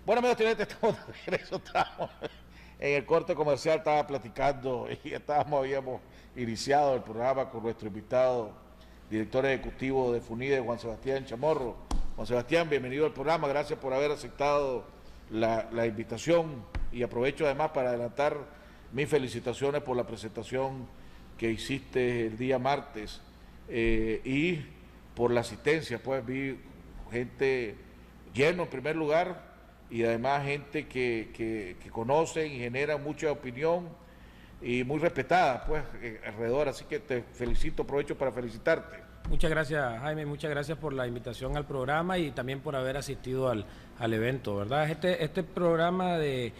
Bueno, amigos televidentes, estamos de regreso, estamos en el corte comercial, estaba platicando y habíamos iniciado el programa con nuestro invitado, director ejecutivo de FUNIDE, Juan Sebastián Chamorro. Juan Sebastián, bienvenido al programa, gracias por haber aceptado la invitación y aprovecho además para adelantar mis felicitaciones por la presentación que hiciste el día martes y por la asistencia, pues vi gente lleno en primer lugar y además gente que conocen y genera mucha opinión y muy respetada pues alrededor, así que te felicito, aprovecho para felicitarte. Muchas gracias, Jaime, muchas gracias por la invitación al programa y también por haber asistido al evento, ¿verdad? Este programa de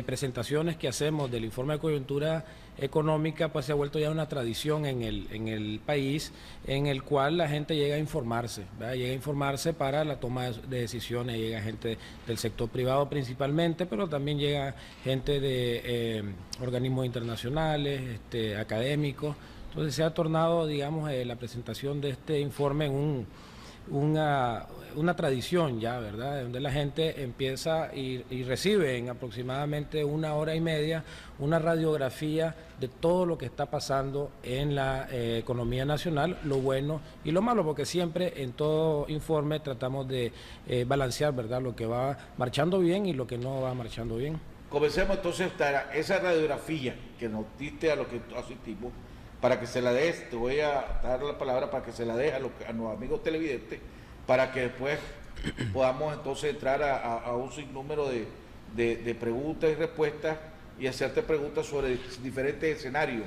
presentaciones que hacemos del informe de coyuntura económica pues se ha vuelto ya una tradición en el país, en el cual la gente llega a informarse, ¿verdad? Llega a informarse para la toma de decisiones, llega gente del sector privado principalmente, pero también llega gente de organismos internacionales, académicos. Entonces se ha tornado, digamos, la presentación de este informe en una tradición ya, ¿verdad? Donde la gente empieza y recibe en aproximadamente 1 hora y media una radiografía de todo lo que está pasando en la economía nacional, lo bueno y lo malo, porque siempre en todo informe tratamos de balancear, ¿verdad? Lo que va marchando bien y lo que no va marchando bien. Comencemos entonces esa radiografía que nos diste a lo que asistimos, para que se la des, te voy a dar la palabra para que se la des a los amigos televidentes, para que después podamos entonces entrar a un sinnúmero de preguntas y respuestas y hacerte preguntas sobre diferentes escenarios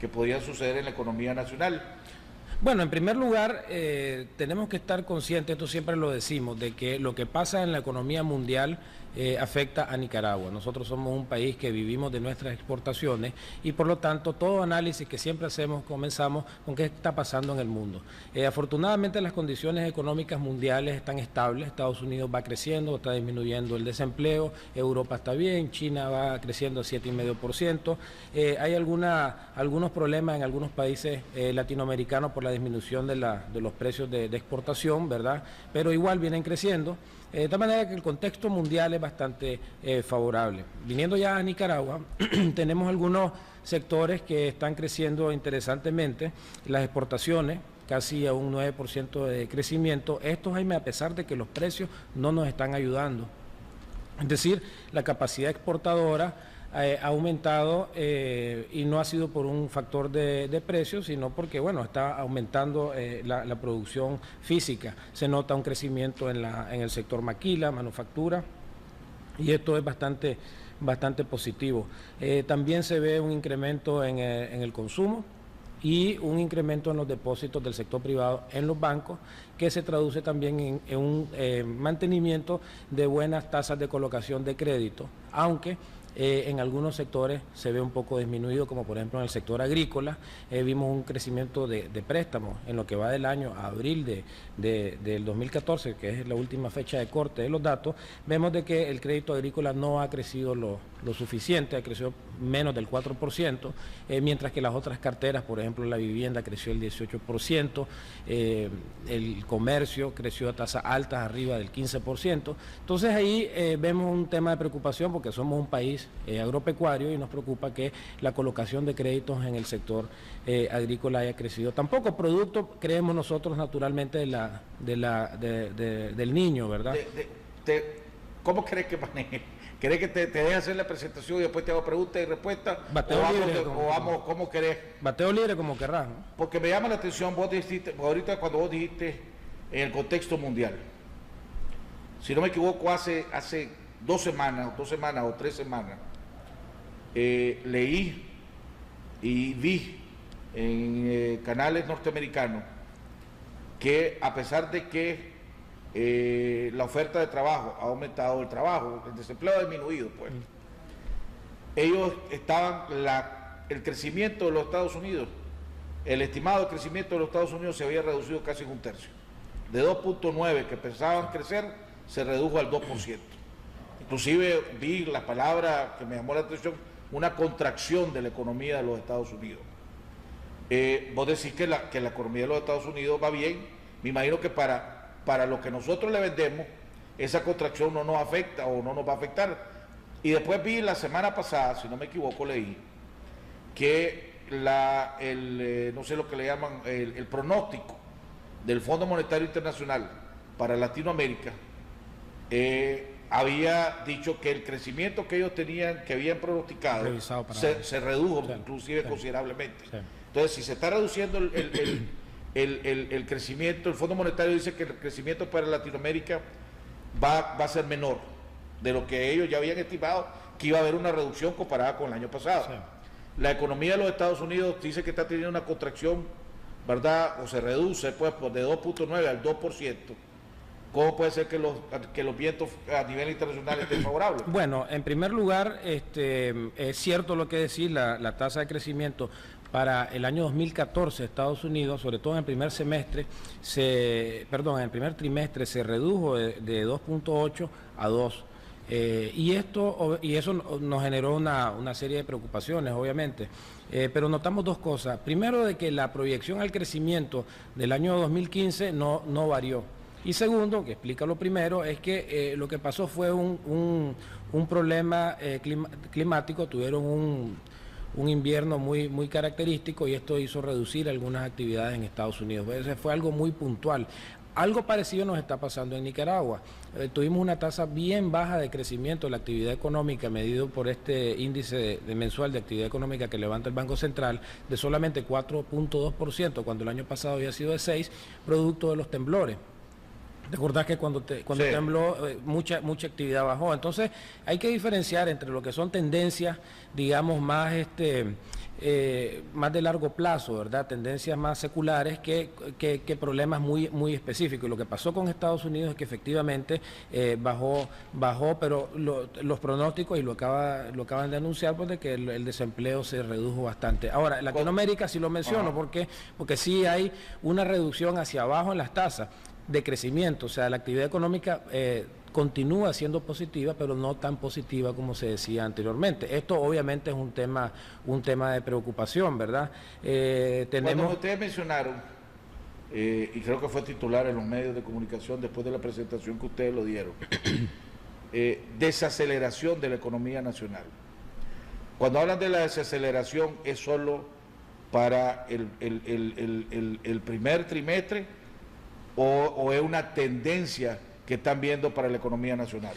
que podrían suceder en la economía nacional. Bueno, en primer lugar, tenemos que estar conscientes, esto siempre lo decimos, de que lo que pasa en la economía mundial afecta a Nicaragua. Nosotros somos un país que vivimos de nuestras exportaciones y por lo tanto todo análisis que siempre hacemos comenzamos con qué está pasando en el mundo. Afortunadamente las condiciones económicas mundiales están estables, Estados Unidos va creciendo, está disminuyendo el desempleo, Europa está bien, China va creciendo a 7,5%, hay algunos problemas en algunos países latinoamericanos por la disminución de los precios de exportación, ¿verdad? Pero igual vienen creciendo, de tal manera que el contexto mundial es bastante favorable. Viniendo ya a Nicaragua, tenemos algunos sectores que están creciendo interesantemente, las exportaciones, casi a un 9% de crecimiento, esto, Jaime, a pesar de que los precios no nos están ayudando. Es decir, la capacidad exportadora ha aumentado y no ha sido por un factor de precios, sino porque, bueno, está aumentando la producción física. Se nota un crecimiento en el sector maquila, manufactura, y esto es bastante positivo. También se ve un incremento en el consumo y un incremento en los depósitos del sector privado en los bancos, que se traduce también en un mantenimiento de buenas tasas de colocación de crédito, aunque en algunos sectores se ve un poco disminuido, como por ejemplo en el sector agrícola. Vimos un crecimiento de préstamos en lo que va del año a abril del 2014, que es la última fecha de corte de los datos. Vemos de que el crédito agrícola no ha crecido lo suficiente, ha crecido menos del 4%, mientras que las otras carteras, por ejemplo la vivienda creció el 18%, el comercio creció a tasas altas arriba del 15%. Entonces ahí vemos un tema de preocupación porque somos un país agropecuario y nos preocupa que la colocación de créditos en el sector agrícola haya crecido. Tampoco producto, creemos nosotros, naturalmente del niño, ¿verdad? ¿Cómo crees que maneje? ¿Querés que te deje hacer la presentación y después te hago preguntas y respuestas? ¿Cómo querés? Bateo libre como querrás, ¿no? Porque me llama la atención, vos dijiste, ahorita cuando vos dijiste en el contexto mundial, si no me equivoco, hace 2 semanas o 3 semanas, leí y vi en canales norteamericanos que a pesar de que la oferta de trabajo ha aumentado, el desempleo ha disminuido, pues ellos estaban, el crecimiento de los Estados Unidos, el estimado crecimiento de los Estados Unidos se había reducido casi en 1/3, de 2.9 que pensaban crecer se redujo al 2%. Inclusive vi la palabra que me llamó la atención, una contracción de la economía de los Estados Unidos. Vos decís que la economía de los Estados Unidos va bien, me imagino que para lo que nosotros le vendemos esa contracción no nos afecta o no nos va a afectar. Y después vi la semana pasada, si no me equivoco, leí que no sé lo que le llaman, el pronóstico del Fondo Monetario Internacional para Latinoamérica había dicho que el crecimiento que ellos tenían, que habían pronosticado, se redujo inclusive considerablemente. Entonces, si se está reduciendo el crecimiento, el Fondo Monetario dice que el crecimiento para Latinoamérica va a ser menor de lo que ellos ya habían estimado, que iba a haber una reducción comparada con el año pasado. La economía de los Estados Unidos dice que está teniendo una contracción, ¿verdad? O se reduce pues de 2.9 al 2%. ¿Cómo puede ser que los vientos a nivel internacional estén favorables? Bueno, en primer lugar, es cierto lo que decís, la tasa de crecimiento para el año 2014 Estados Unidos, sobre todo en el primer semestre, en el primer trimestre se redujo de 2.8 a 2. Y eso nos generó una serie de preocupaciones, obviamente. Pero notamos dos cosas. Primero, de que la proyección al crecimiento del año 2015 no varió. Y segundo, que explica lo primero, es que lo que pasó fue un problema climático. Tuvieron un invierno muy característico y esto hizo reducir algunas actividades en Estados Unidos. Ese fue algo muy puntual. Algo parecido nos está pasando en Nicaragua. Tuvimos una tasa bien baja de crecimiento de la actividad económica, medido por este índice mensual de actividad económica que levanta el Banco Central, de solamente 4.2%, cuando el año pasado había sido de 6%, producto de los temblores. ¿Te acordás que cuando tembló mucha actividad bajó? Entonces hay que diferenciar entre lo que son tendencias, digamos, más de largo plazo, ¿verdad? Tendencias más seculares que problemas muy específicos. Y lo que pasó con Estados Unidos es que efectivamente bajó, pero los pronósticos, y lo acaban de anunciar, pues de que el desempleo se redujo bastante. Ahora, en Latinoamérica sí lo menciono, porque sí hay una reducción hacia abajo en las tasas de crecimiento, o sea, la actividad económica continúa siendo positiva, pero no tan positiva como se decía anteriormente. Esto obviamente es un tema de preocupación, ¿verdad? Cuando ustedes mencionaron, y creo que fue titular en los medios de comunicación después de la presentación que ustedes lo dieron, desaceleración de la economía nacional. Cuando hablan de la desaceleración, ¿es solo para el primer trimestre o es una tendencia que están viendo para la economía nacional?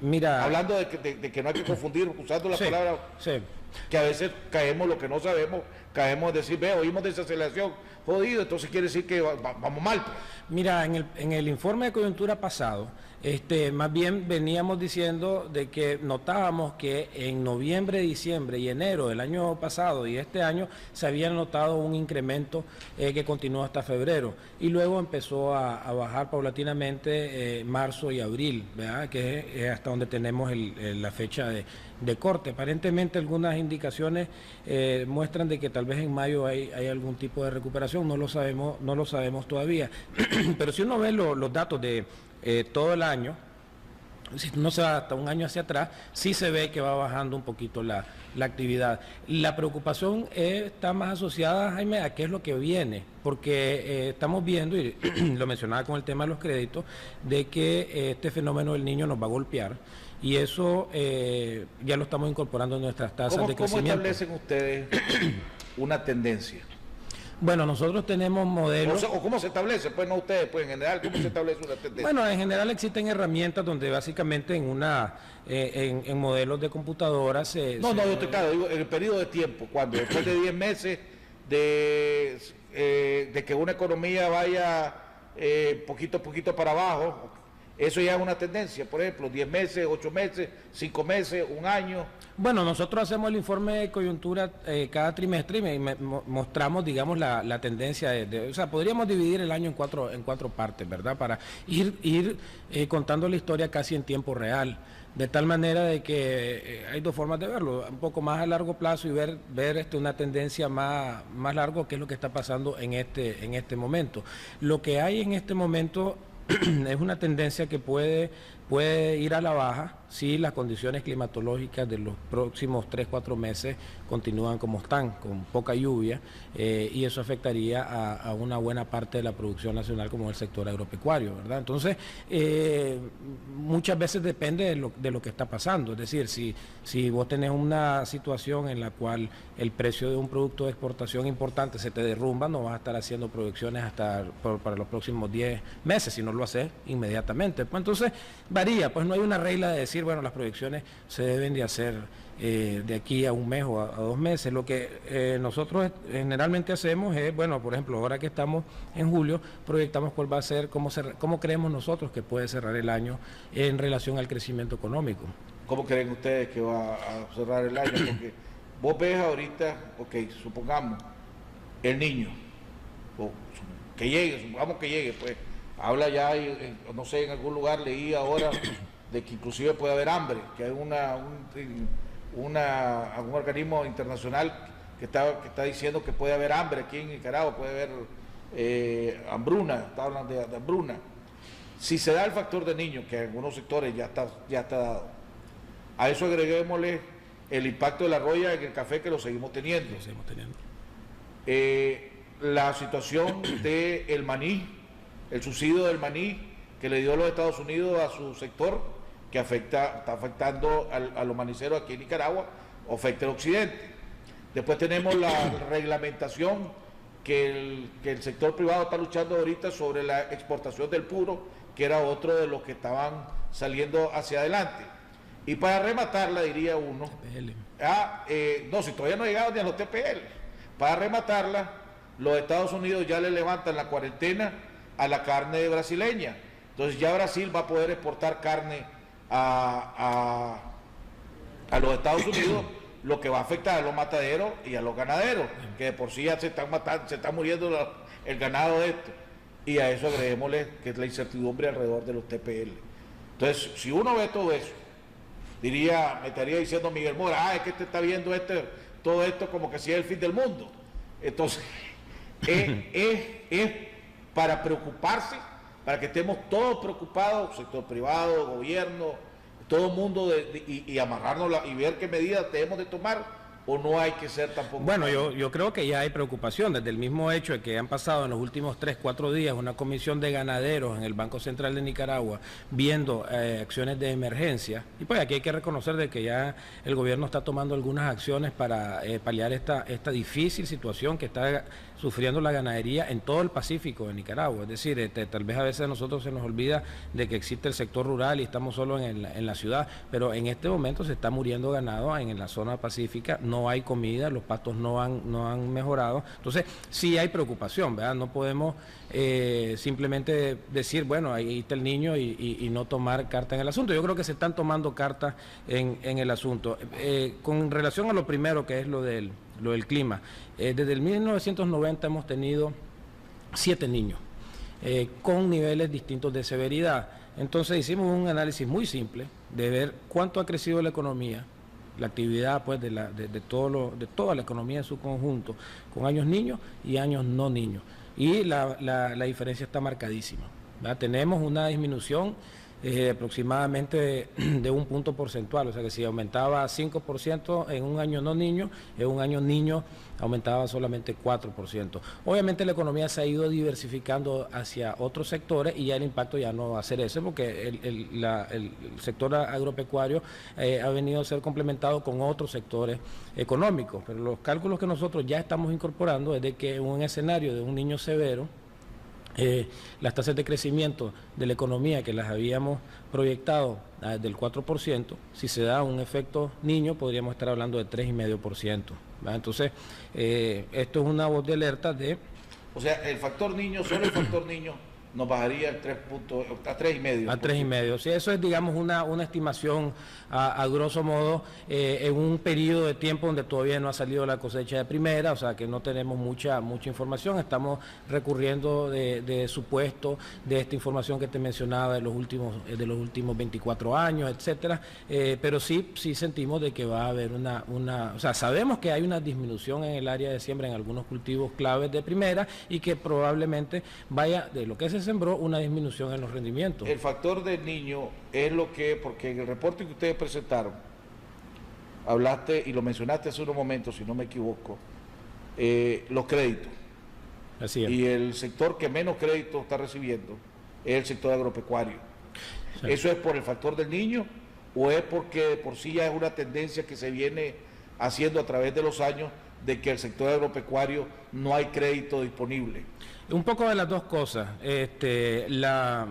Mira, hablando de que no hay que confundir, usando la palabra, que a veces caemos lo que no sabemos, caemos a decir, oímos desaceleración, jodido, entonces quiere decir que vamos mal. Mira, en el informe de coyuntura pasado, más bien veníamos diciendo de que notábamos que en noviembre, diciembre y enero del año pasado y este año se había notado un incremento que continuó hasta febrero y luego empezó a bajar paulatinamente marzo y abril, ¿verdad? Que es hasta donde tenemos la fecha de corte. Aparentemente algunas indicaciones muestran de que tal vez en mayo hay algún tipo de recuperación, no lo sabemos todavía. Pero si uno ve los datos de todo el año, si no se va hasta un año hacia atrás, sí se ve que va bajando un poquito la actividad. La preocupación está más asociada, Jaime, a qué es lo que viene, porque estamos viendo, y lo mencionaba con el tema de los créditos, de que este fenómeno del Niño nos va a golpear, y eso ya lo estamos incorporando en nuestras tasas de crecimiento. ¿Cómo establecen ustedes una tendencia? Bueno, nosotros tenemos modelos... ¿O cómo se establece? Pues no ustedes, pues en general, ¿cómo se establece una tendencia? Bueno, en general existen herramientas donde básicamente en modelos de computadoras claro, digo, en el periodo de tiempo, cuando después de 10 meses de que una economía vaya poquito a poquito para abajo, eso ya es una tendencia, por ejemplo, 10 meses, 8 meses, 5 meses, un año. Bueno, nosotros hacemos el informe de coyuntura cada trimestre y mostramos, digamos, la tendencia o sea, podríamos dividir el año en cuatro partes, ¿verdad? Para ir contando la historia casi en tiempo real, de tal manera de que hay dos formas de verlo, un poco más a largo plazo y ver una tendencia más largo, que es lo que está pasando en este momento. Lo que hay en este momento es una tendencia que puede ir a la baja, si las condiciones climatológicas de los próximos 3-4 meses continúan como están, con poca lluvia, y eso afectaría a una buena parte de la producción nacional, como el sector agropecuario, ¿verdad? Entonces, muchas veces depende de lo que está pasando. Es decir, si vos tenés una situación en la cual el precio de un producto de exportación importante se te derrumba, no vas a estar haciendo producciones para los próximos 10 meses, si no lo haces inmediatamente. Pues entonces varía, pues no hay una regla de decir, bueno, las proyecciones se deben de hacer de aquí a un mes o a 2 meses. Lo que nosotros generalmente hacemos es, bueno, por ejemplo, ahora que estamos en julio, proyectamos cuál va a ser, cómo creemos nosotros que puede cerrar el año en relación al crecimiento económico. ¿Cómo creen ustedes que va a cerrar el año? Porque vos ves ahorita, ok, supongamos, el niño, que llegue, supongamos que llegue, pues, habla ya, no sé, en algún lugar leí ahora de que inclusive puede haber hambre, que hay un organismo internacional que está diciendo que puede haber hambre aquí en Nicaragua, puede haber hambruna, está hablando de hambruna. Si se da el factor de niños, que en algunos sectores ya está dado, a eso agreguémosle el impacto de la roya en el café, que lo seguimos teniendo. La situación del maní, el subsidio del maní que le dio los Estados Unidos a su sector, que está afectando a los maniceros aquí en Nicaragua, afecta el occidente. Después tenemos la reglamentación que el sector privado está luchando ahorita sobre la exportación del puro, que era otro de los que estaban saliendo hacia adelante. Y para rematarla, diría uno, no, si todavía no ha llegado ni a los TPL, para rematarla, los Estados Unidos ya le levantan la cuarentena a la carne brasileña. Entonces ya Brasil va a poder exportar carne a los Estados Unidos, lo que va a afectar a los mataderos y a los ganaderos, que de por sí ya se está muriendo el ganado de esto. Y a eso agreguémosle que es la incertidumbre alrededor de los TPL. Entonces, si uno ve todo eso, me estaría diciendo Miguel Mora, es que te está viendo todo esto como que si es el fin del mundo. Entonces, es para preocuparse, para que estemos todos preocupados, sector privado, gobierno, todo el mundo, y amarrarnos y ver qué medidas debemos de tomar, o no hay que ser tampoco. Bueno, yo creo que ya hay preocupación, desde el mismo hecho de que han pasado en los últimos 3-4 días una comisión de ganaderos en el Banco Central de Nicaragua viendo acciones de emergencia, y pues aquí hay que reconocer de que ya el gobierno está tomando algunas acciones para paliar esta difícil situación que está sufriendo la ganadería en todo el Pacífico de Nicaragua. Es decir, tal vez a veces a nosotros se nos olvida de que existe el sector rural y estamos solo en la ciudad, pero en este momento se está muriendo ganado en la zona pacífica, no hay comida, los pastos no han mejorado. Entonces, sí hay preocupación, ¿verdad? No podemos simplemente decir, bueno, ahí está el niño y no tomar carta en el asunto. Yo creo que se están tomando cartas en el asunto. Con relación a lo primero, que es lo del clima, desde el 1990 hemos tenido 7 niños con niveles distintos de severidad. Entonces hicimos un análisis muy simple de ver cuánto ha crecido la economía, la actividad pues de toda la economía en su conjunto, con años niños y años no niños. Y la diferencia está marcadísima, ¿verdad? Tenemos una disminución aproximadamente de un punto porcentual, o sea que si aumentaba 5% en un año no niño, en un año niño aumentaba solamente 4%. Obviamente la economía se ha ido diversificando hacia otros sectores y ya el impacto ya no va a ser ese, porque el sector agropecuario ha venido a ser complementado con otros sectores económicos, pero los cálculos que nosotros ya estamos incorporando es de que en un escenario de un niño severo, las tasas de crecimiento de la economía que las habíamos proyectado del 4%, si se da un efecto niño podríamos estar hablando de 3,5%. Entonces, esto es una voz de alerta de... O sea, el factor niño, solo el factor niño, nos bajaría a 3,5. A 3,5. Sí, eso es, digamos, una estimación a grosso modo en un periodo de tiempo donde todavía no ha salido la cosecha de primera, o sea que no tenemos mucha información. Estamos recurriendo de supuestos de esta información que te mencionaba de los últimos 24 años, etcétera. Pero sí sentimos de que va a haber o sea, sabemos que hay una disminución en el área de siembra en algunos cultivos claves de primera y que probablemente vaya de lo que es se sembró una disminución en los rendimientos. El factor del niño es lo que, porque en el reporte que ustedes presentaron, hablaste y lo mencionaste hace unos momentos, si no me equivoco, los créditos. Así es. Y el sector que menos crédito está recibiendo es el sector agropecuario. Sí. ¿Eso es por el factor del niño o es porque de por sí ya es una tendencia que se viene haciendo a través de los años de que el sector agropecuario no hay crédito disponible? Un poco de las dos cosas. La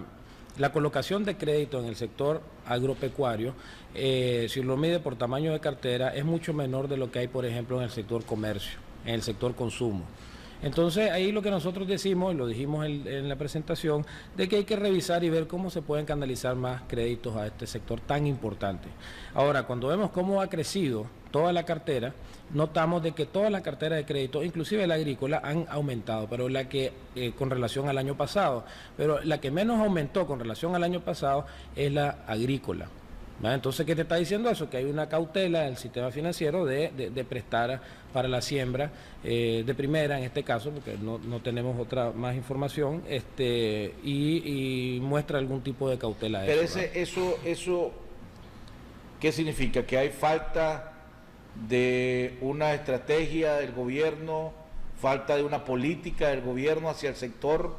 colocación de crédito en el sector agropecuario, si lo mide por tamaño de cartera, es mucho menor de lo que hay, por ejemplo, en el sector comercio, en el sector consumo. Entonces, ahí lo que nosotros decimos, y lo dijimos en la presentación, de que hay que revisar y ver cómo se pueden canalizar más créditos a este sector tan importante. Ahora, cuando vemos cómo ha crecido toda la cartera, notamos de que todas las carteras de crédito, inclusive la agrícola, han aumentado, pero la que con relación al año pasado, pero la que menos aumentó con relación al año pasado es la agrícola. ¿Vale? Entonces, ¿qué te está diciendo eso? Que hay una cautela del sistema financiero de prestar para la siembra de primera, en este caso, porque no tenemos otra más información, y muestra algún tipo de cautela. Pero eso, ¿qué significa? ¿Que hay falta de una estrategia del gobierno, falta de una política del gobierno hacia el sector,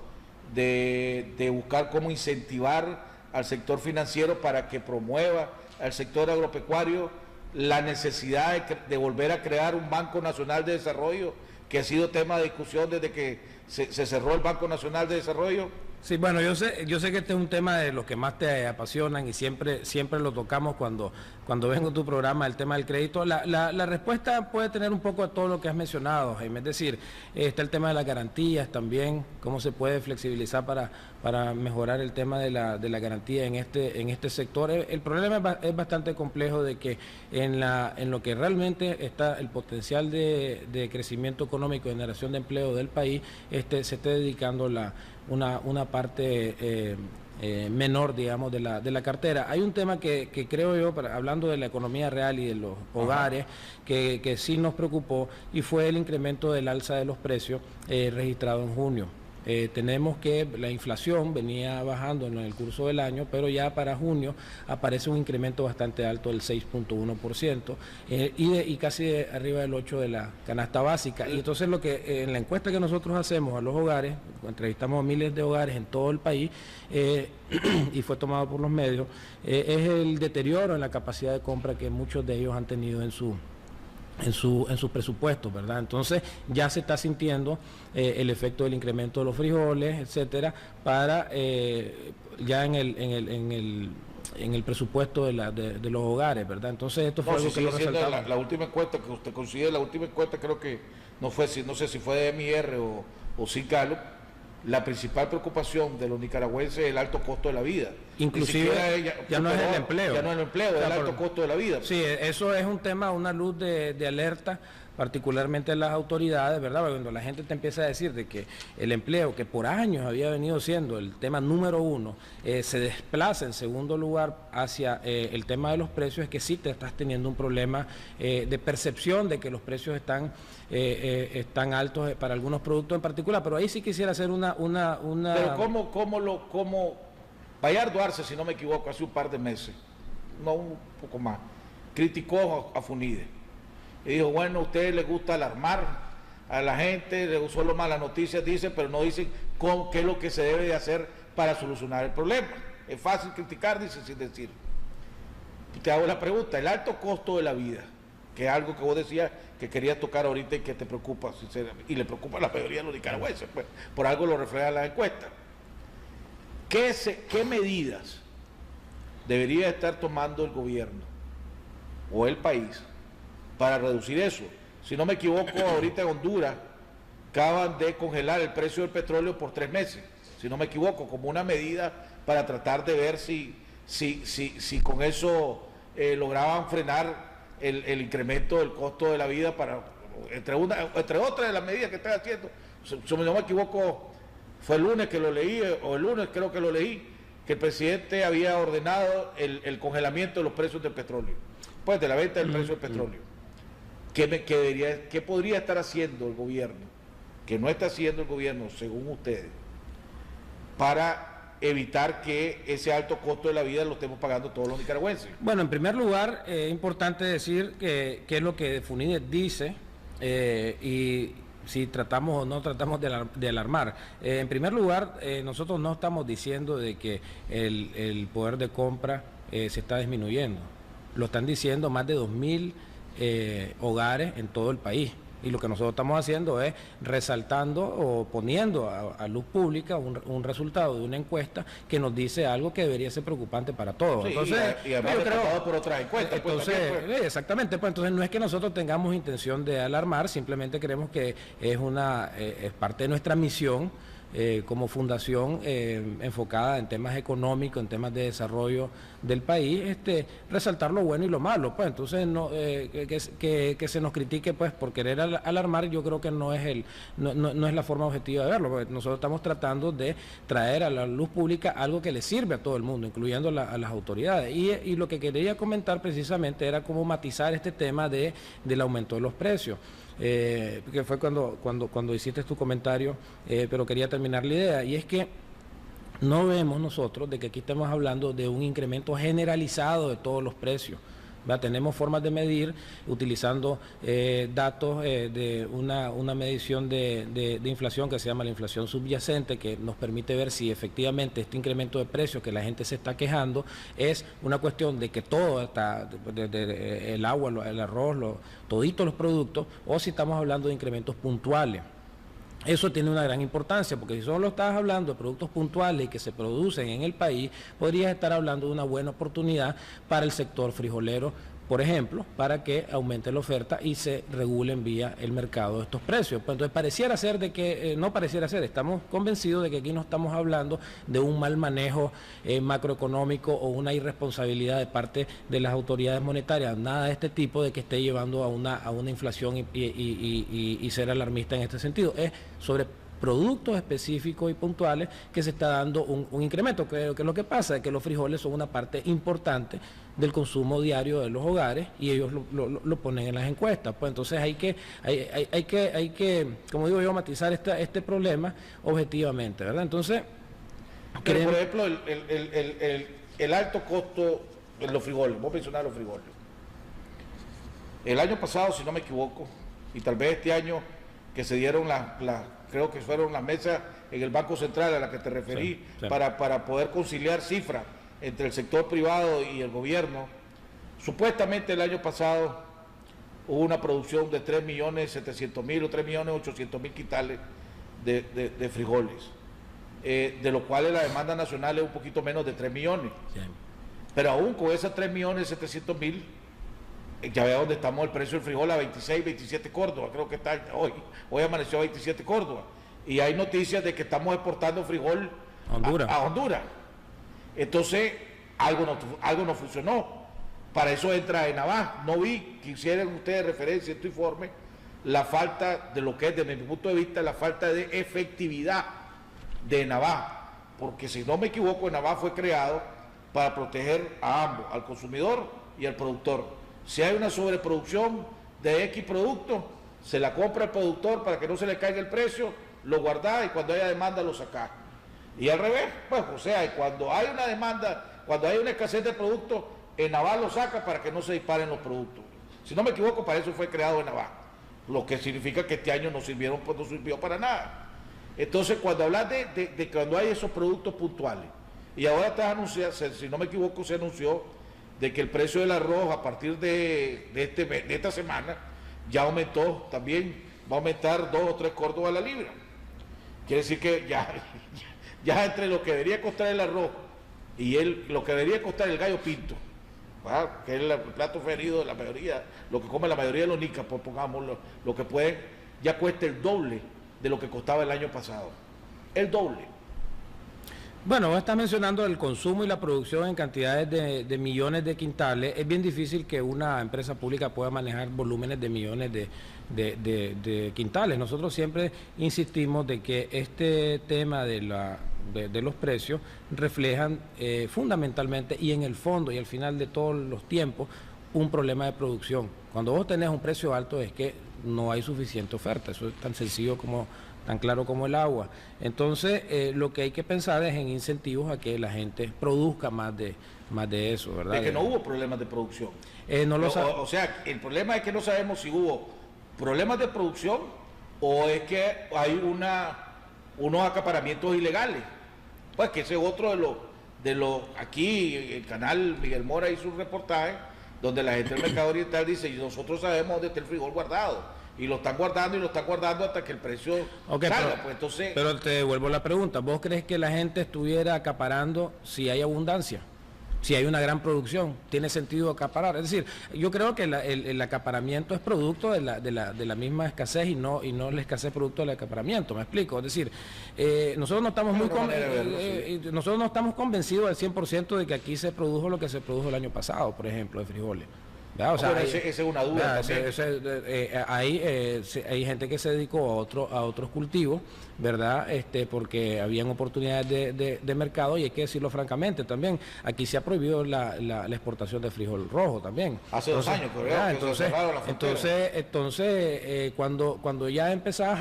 de buscar cómo incentivar al sector financiero para que promueva al sector agropecuario, la necesidad de volver a crear un Banco Nacional de Desarrollo, que ha sido tema de discusión desde que se cerró el Banco Nacional de Desarrollo? Sí, bueno, yo sé que este es un tema de los que más te apasionan y siempre lo tocamos cuando vengo a tu programa, el tema del crédito. La respuesta puede tener un poco de todo lo que has mencionado, Jaime, es decir, está el tema de las garantías también, cómo se puede flexibilizar para mejorar el tema de la garantía en este sector. El problema es bastante complejo, de que en lo que realmente está el potencial de crecimiento económico y generación de empleo del país, se esté dedicando una parte menor, digamos, de la cartera. Hay un tema que creo yo, hablando de la economía real y de los hogares, que sí nos preocupó, y fue el incremento del alza de los precios registrado en junio. Tenemos que la inflación venía bajando en el curso del año, pero ya para junio aparece un incremento bastante alto del 6.1%, y casi arriba del 8% de la canasta básica. Y entonces lo que en la encuesta que nosotros hacemos a los hogares, entrevistamos a miles de hogares en todo el país, y fue tomado por los medios, es el deterioro en la capacidad de compra que muchos de ellos han tenido en sus presupuestos, ¿verdad? Entonces ya se está sintiendo el efecto del incremento de los frijoles, etcétera, para ya en el presupuesto de los hogares, ¿verdad? Entonces esto fue algo que lo resaltamos. La última encuesta que usted considera, la última encuesta, creo que no sé si fue de MIR o Cicalo. La principal preocupación de los nicaragüenses es el alto costo de la vida. Inclusive ya no es el empleo. Ya no es el empleo, es el alto costo de la vida. Sí, eso es un tema, una luz de alerta, particularmente en las autoridades, ¿verdad? Porque cuando la gente te empieza a decir de que el empleo, que por años había venido siendo el tema número uno, se desplaza en segundo lugar hacia el tema de los precios, es que sí te estás teniendo un problema de percepción de que los precios están altos para algunos productos en particular. Pero ahí sí quisiera hacer una... Pero ¿cómo Bayardo Arce, si no me equivoco, hace un par de meses, no, un poco más, criticó a FUNIDE y dijo, bueno, a ustedes les gusta alarmar a la gente, solo malas noticias dicen, pero no dicen qué es lo que se debe de hacer para solucionar el problema. Es fácil criticar, dice, sin decir. Te hago la pregunta, el alto costo de la vida, que es algo que vos decías que querías tocar ahorita y que te preocupa, y le preocupa a la mayoría de los nicaragüenses, pues, por algo lo refleja la encuesta. ¿Qué medidas debería estar tomando el gobierno o el país para reducir eso? Si no me equivoco, ahorita en Honduras acaban de congelar el precio del petróleo por 3 meses, si no me equivoco, como una medida para tratar de ver si con eso lograban frenar el incremento del costo de la vida, entre otras de las medidas que están haciendo. Si no me equivoco, fue el lunes que lo leí, o el lunes creo que lo leí, que el presidente había ordenado el congelamiento de los precios del petróleo, pues de la venta del precio del petróleo. ¿Qué podría estar haciendo el gobierno, que no está haciendo el gobierno, según ustedes, para evitar que ese alto costo de la vida lo estemos pagando todos los nicaragüenses? Bueno, en primer lugar, es importante decir que es lo que FUNIDE dice y si tratamos o no tratamos de alarmar. En primer lugar, nosotros no estamos diciendo de que el poder de compra se está disminuyendo. Lo están diciendo más de 2.000 hogares en todo el país. Y lo que nosotros estamos haciendo es resaltando o poniendo a luz pública un resultado de una encuesta que nos dice algo que debería ser preocupante para todos. Sí, entonces, y además respaldado por otras encuestas. Entonces, exactamente, pues entonces no es que nosotros tengamos intención de alarmar, simplemente creemos que es parte de nuestra misión como fundación enfocada en temas económicos, en temas de desarrollo del país, resaltar lo bueno y lo malo, pues entonces no, que se nos critique pues por querer alarmar, yo creo que no es la forma objetiva de verlo, porque nosotros estamos tratando de traer a la luz pública algo que le sirve a todo el mundo, incluyendo a las autoridades, y lo que quería comentar precisamente era cómo matizar este tema del aumento de los precios. Que fue cuando hiciste tu comentario, pero quería terminar la idea, y es que no vemos nosotros de que aquí estamos hablando de un incremento generalizado de todos los precios. Tenemos formas de medir utilizando datos de una medición de inflación que se llama la inflación subyacente, que nos permite ver si efectivamente este incremento de precios que la gente se está quejando es una cuestión de que todo está, el agua, el arroz, toditos los productos, o si estamos hablando de incrementos puntuales. Eso tiene una gran importancia, porque si solo estás hablando de productos puntuales y que se producen en el país, podrías estar hablando de una buena oportunidad para el sector frijolero, por ejemplo, para que aumente la oferta y se regulen vía el mercado de estos precios. Pues entonces pareciera ser de que, no pareciera ser, estamos convencidos de que aquí no estamos hablando de un mal manejo macroeconómico o una irresponsabilidad de parte de las autoridades monetarias, nada de este tipo de que esté llevando a una inflación y ser alarmista en este sentido. Es sobre productos específicos y puntuales que se está dando un incremento, que lo que pasa es que los frijoles son una parte importante del consumo diario de los hogares y ellos lo ponen en las encuestas. Pues entonces hay que, como digo yo, matizar este problema objetivamente, ¿verdad? Entonces, pero por ejemplo, el alto costo en los frijoles, vos mencionás los frijoles. El año pasado, si no me equivoco, y tal vez este año que se dieron creo que fueron las mesas en el Banco Central a la que te referí, sí. Para poder conciliar cifras entre el sector privado y el gobierno. Supuestamente el año pasado hubo una producción de 3.700.000 o 3.800.000 quintales de frijoles, de los cuales la demanda nacional es un poquito menos de 3 millones. Sí. Pero aún con esas 3.700.000, ya vea dónde estamos el precio del frijol a 26, 27 Córdoba, creo que está hoy amaneció a 27 Córdoba. Y hay noticias de que estamos exportando frijol a Honduras. Entonces, algo no funcionó. Para eso entra ENAVA. No vi que hicieran ustedes referencia en tu informe la falta de lo que es, desde mi punto de vista, la falta de efectividad de ENAVA. Porque si no me equivoco, ENAVA fue creado para proteger a ambos, al consumidor y al productor. Si hay una sobreproducción de X producto, se la compra el productor para que no se le caiga el precio, lo guarda y cuando haya demanda lo saca. Y al revés, pues, o sea, cuando hay una demanda, cuando hay una escasez de productos, ENAVA lo saca para que no se disparen los productos. Si no me equivoco, para eso fue creado ENAVA. Lo que significa que este año no sirvió para nada. Entonces, cuando hablas de cuando hay esos productos puntuales, y ahora estás anunciando, si no me equivoco, se anunció de que el precio del arroz a partir de esta semana ya aumentó también, va a aumentar 2 o 3 Córdobas a la libra. Quiere decir que ya entre lo que debería costar el arroz y lo que debería costar el gallo pinto, ¿verdad?, que es el plato preferido de la mayoría, lo que come la mayoría de los nicas, pues pongamos lo que pueden, ya cuesta el doble de lo que costaba el año pasado. El doble. Bueno, vos estás mencionando el consumo y la producción en cantidades de millones de quintales. Es bien difícil que una empresa pública pueda manejar volúmenes de millones de quintales. Nosotros siempre insistimos de que este tema de los precios reflejan fundamentalmente y en el fondo y al final de todos los tiempos un problema de producción. Cuando vos tenés un precio alto es que no hay suficiente oferta. Eso es tan sencillo como tan claro como el agua. Entonces, lo que hay que pensar es en incentivos a que la gente produzca más de eso, ¿verdad? Es que no hubo problemas de producción. No lo o sea, el problema es que no sabemos si hubo problemas de producción o es que hay unos acaparamientos ilegales. Pues que ese es otro de los aquí el canal Miguel Mora hizo un reportaje donde la gente del mercado oriental dice, y nosotros sabemos dónde está el frijol guardado, y lo están guardando hasta que el precio salga. Pues entonces, pero te devuelvo la pregunta, ¿vos crees que la gente estuviera acaparando si hay abundancia? Si hay una gran producción, tiene sentido acaparar. Es decir, yo creo que el acaparamiento es producto de la misma escasez y no la escasez producto del acaparamiento, ¿me explico? Es decir, nosotros no estamos nosotros no estamos convencidos al 100% de que aquí se produjo lo que se produjo el año pasado, por ejemplo, de frijoles. O sea, esa es una duda también. Hay gente que se dedicó a otros cultivos, ¿verdad? Porque habían oportunidades de mercado, y hay que decirlo francamente también. Aquí se ha prohibido la exportación de frijol rojo también. Hace 2 años, creo. Entonces, cuando ya empezás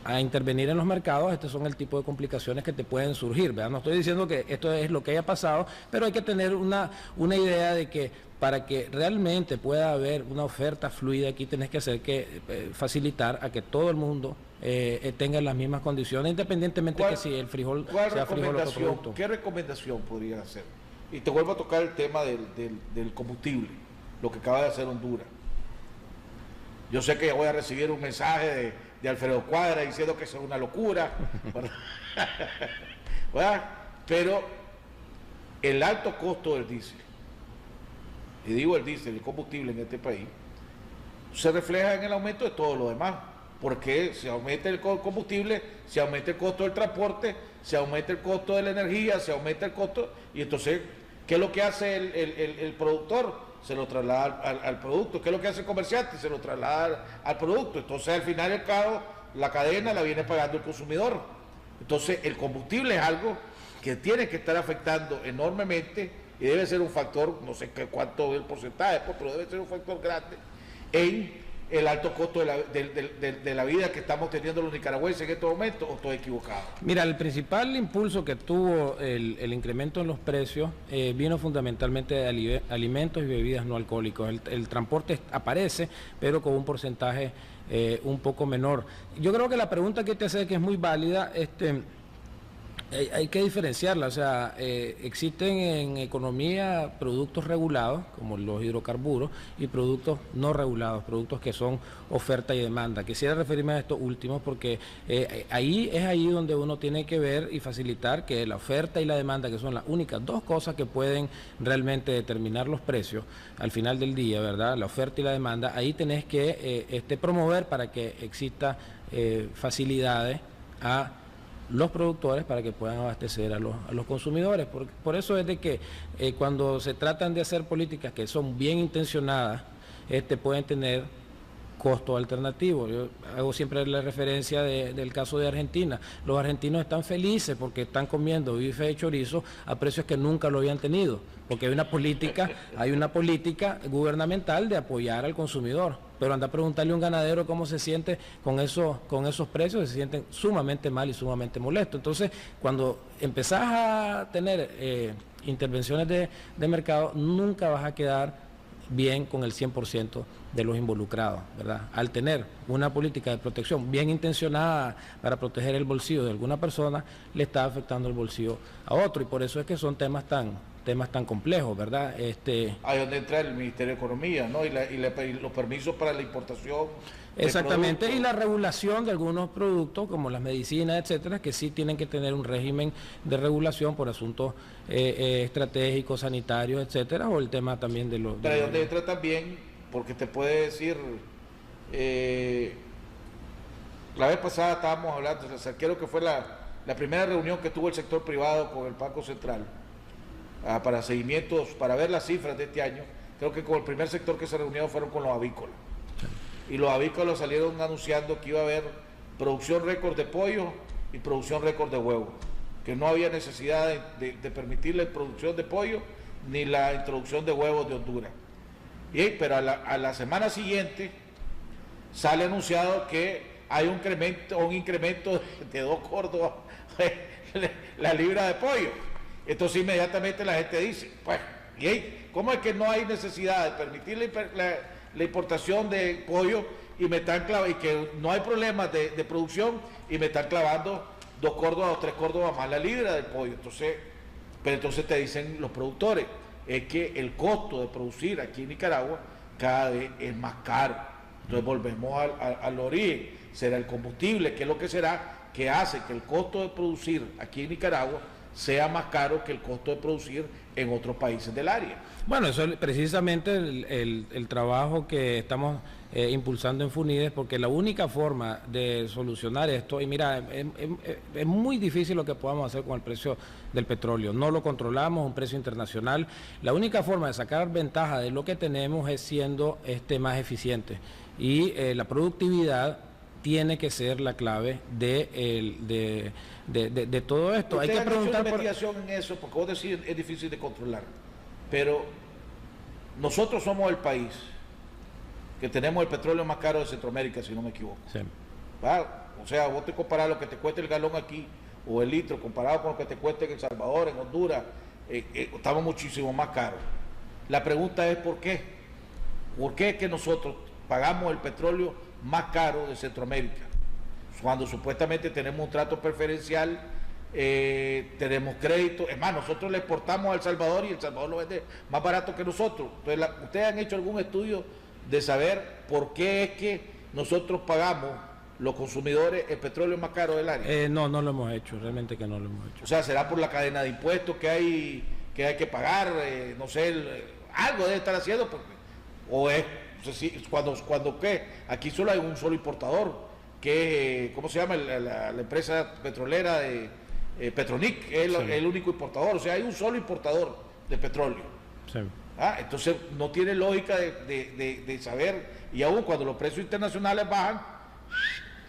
a intervenir en los mercados, estos son el tipo de complicaciones que te pueden surgir, ¿verdad? No estoy diciendo que esto es lo que haya pasado, pero hay que tener una idea de que para que realmente pueda haber una oferta fluida aquí tenés que facilitar a que todo el mundo tenga las mismas condiciones, independientemente de que si el frijol sea frijol o otro producto. ¿Qué recomendación podría hacer? Y te vuelvo a tocar el tema del combustible, lo que acaba de hacer Honduras. Yo sé que voy a recibir un mensaje de Alfredo Cuadra diciendo que eso es una locura, ¿verdad? Pero el alto costo del diésel, y digo el diésel, el combustible en este país, se refleja en el aumento de todo lo demás, porque se aumenta el combustible, se aumenta el costo del transporte, se aumenta el costo de la energía, se aumenta el costo, y entonces, ¿qué es lo que hace el productor? Se lo traslada al producto. ¿Qué es lo que hace el comerciante? Se lo traslada al producto. Entonces, al final del cabo, la cadena la viene pagando el consumidor. Entonces, el combustible es algo que tiene que estar afectando enormemente y debe ser un factor, no sé cuánto es el porcentaje, pero debe ser un factor grande en el alto costo de la vida que estamos teniendo los nicaragüenses en estos momentos, ¿o estoy equivocado? Mira, el principal impulso que tuvo el incremento en los precios vino fundamentalmente de alimentos y bebidas no alcohólicos. El transporte aparece, pero con un porcentaje un poco menor. Yo creo que la pregunta que te hace, que es muy válida, hay que diferenciarla. O sea, existen en economía productos regulados, como los hidrocarburos, y productos no regulados, productos que son oferta y demanda. Quisiera referirme a estos últimos porque ahí donde uno tiene que ver y facilitar que la oferta y la demanda, que son las únicas dos cosas que pueden realmente determinar los precios al final del día, ¿verdad? La oferta y la demanda, ahí tenés que promover para que exista facilidades a los productores para que puedan abastecer a los consumidores. Por eso es de que cuando se tratan de hacer políticas que son bien intencionadas, pueden tener costos alternativos. Yo hago siempre la referencia del caso de Argentina. Los argentinos están felices porque están comiendo bife de chorizo a precios que nunca lo habían tenido, porque hay una política gubernamental de apoyar al consumidor. Pero anda a preguntarle a un ganadero cómo se siente con esos precios, se sienten sumamente mal y sumamente molestos. Entonces, cuando empezás a tener intervenciones de mercado, nunca vas a quedar bien con el 100% de los involucrados, ¿verdad? Al tener una política de protección bien intencionada para proteger el bolsillo de alguna persona, le está afectando el bolsillo a otro, y por eso es que son temas tan complejos, ¿verdad? Ahí donde entra el Ministerio de Economía, ¿no? Y los permisos para la importación. Exactamente, y la regulación de algunos productos como las medicinas, etcétera, que sí tienen que tener un régimen de regulación por asuntos estratégicos, sanitarios, etcétera, o el tema también de los... Pero ahí donde entra también, porque te puede decir, la vez pasada estábamos hablando, o sea, creo que fue la primera reunión que tuvo el sector privado con el Banco Central, para seguimientos, para ver las cifras de este año. Creo que con el primer sector que se reunió fueron con los avícolas. Y los avícolas salieron anunciando que iba a haber producción récord de pollo y producción récord de huevos, que no había necesidad de permitir la producción de pollo ni la introducción de huevos de Honduras. Pero a la semana siguiente sale anunciado que hay un incremento de 2 córdobas la libra de pollo. Entonces inmediatamente la gente dice, pues, ¿cómo es que no hay necesidad de permitir la importación de pollo y que no hay problemas de producción y me están clavando 2 córdobas o 3 córdobas más la libra del pollo? Pero entonces te dicen los productores, es que el costo de producir aquí en Nicaragua cada vez es más caro. Entonces volvemos al origen, será el combustible, que es lo que será, que hace que el costo de producir aquí en Nicaragua sea más caro que el costo de producir en otros países del área. Bueno, eso es precisamente el trabajo que estamos impulsando en FUNIDES, porque la única forma de solucionar esto, y mira, es muy difícil lo que podamos hacer con el precio del petróleo, no lo controlamos, un precio internacional. La única forma de sacar ventaja de lo que tenemos es siendo más eficiente, y la productividad tiene que ser la clave de todo esto. Hay que preguntar una investigación en eso, porque vos decís es difícil de controlar, pero nosotros somos el país que tenemos el petróleo más caro de Centroamérica, si no me equivoco. Sí. O sea, vos te comparás lo que te cuesta el galón aquí o el litro comparado con lo que te cuesta en El Salvador, en Honduras, estamos muchísimo más caros. La pregunta es ¿por qué? ¿Por qué es que nosotros pagamos el petróleo más caro de Centroamérica, cuando supuestamente tenemos un trato preferencial, tenemos crédito? Es más, nosotros le exportamos a El Salvador y El Salvador lo vende más barato que nosotros. Entonces, ¿ustedes han hecho algún estudio de saber por qué es que nosotros pagamos, los consumidores, el petróleo más caro del área? No lo hemos hecho, realmente que no lo hemos hecho. O sea, ¿será por la cadena de impuestos que hay que pagar? No sé, algo debe estar haciendo, o es, no sé si, cuando ¿qué? Aquí solo hay un solo importador, que ¿cómo se llama? La empresa petrolera de Petronic, es el único importador. O sea, hay un solo importador de petróleo. Sí. Entonces no tiene lógica de saber, y aún cuando los precios internacionales bajan,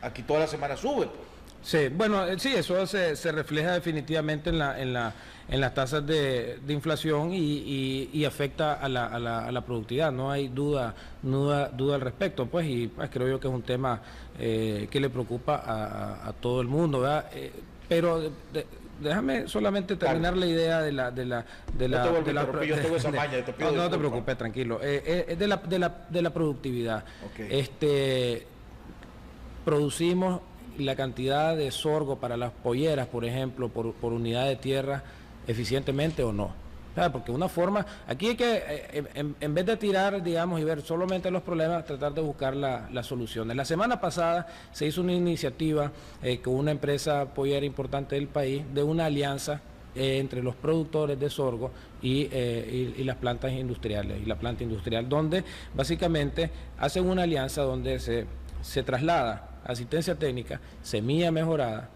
aquí toda la semana sube, pues. Sí, bueno, sí, eso se refleja definitivamente en las tasas de inflación y afecta a la productividad. No hay duda al respecto, pues, y pues creo yo que es un tema que le preocupa a todo el mundo, ¿verdad? Pero déjame solamente terminar la idea No te preocupes, tranquilo. De la productividad. Okay. Producimos la cantidad de sorgo para las polleras, por ejemplo, por unidad de tierra, eficientemente o no. ¿Sabes? Porque una forma, aquí hay que, en vez de tirar, digamos, y ver solamente los problemas, tratar de buscar las soluciones. La semana pasada se hizo una iniciativa con una empresa pollera importante del país, de una alianza entre los productores de sorgo y las plantas industriales, y la planta industrial, donde básicamente hacen una alianza donde se traslada asistencia técnica, semilla mejorada,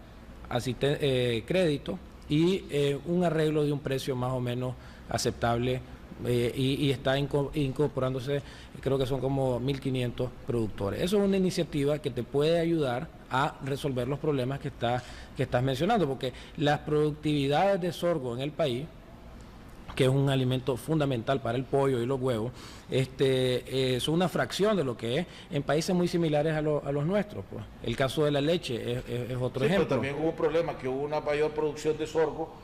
crédito y un arreglo de un precio más o menos aceptable, y está incorporándose, creo que son como 1.500 productores. Eso es una iniciativa que te puede ayudar a resolver los problemas que estás mencionando, porque las productividades de sorgo en el país, que es un alimento fundamental para el pollo y los huevos, son una fracción de lo que es en países muy similares a los nuestros, pues. El caso de la leche es otro ejemplo. Pero también hubo un problema, que hubo una mayor producción de sorgo,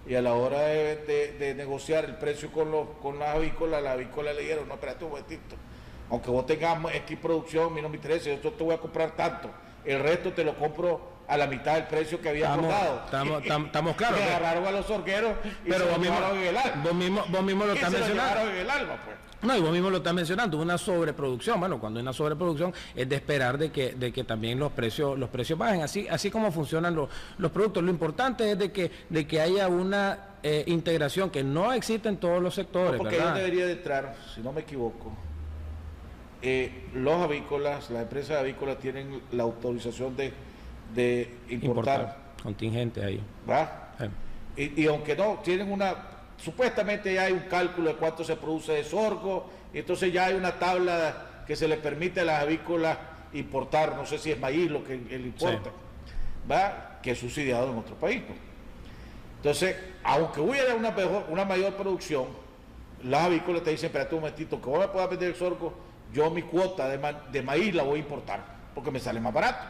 y a la hora de negociar el precio con las avícolas le dijeron, no, espérate un momentito, aunque vos tengas X producción, a mí no me interesa, yo te voy a comprar tanto, el resto te lo compro a la mitad del precio que había acordado. Estamos claros. Y agarraron a los sorgueros y pero se lo llevaron en el alma. Vos mismo lo estás mencionando. En el alma, pues. No, y vos mismo lo estás mencionando, una sobreproducción. Bueno, cuando hay una sobreproducción es de esperar de que también los precios bajen, así como funcionan los productos. Lo importante es de que haya una integración que no existe en todos los sectores. No, porque ¿verdad? ahí debería de entrar, si no me equivoco, los avícolas, las empresas avícolas tienen la autorización de importar contingente ahí. ¿Va? Y aunque no, tienen supuestamente ya hay un cálculo de cuánto se produce de sorgo, y entonces ya hay una tabla que se le permite a las avícolas importar, no sé si es maíz lo que él importa, sí, ¿va? Que es subsidiado en otro país, ¿no? Entonces, aunque hubiera una mayor producción, las avícolas te dicen, espérate un momentito, que vos me puedas vender el sorgo yo mi cuota de maíz la voy a importar porque me sale más barato.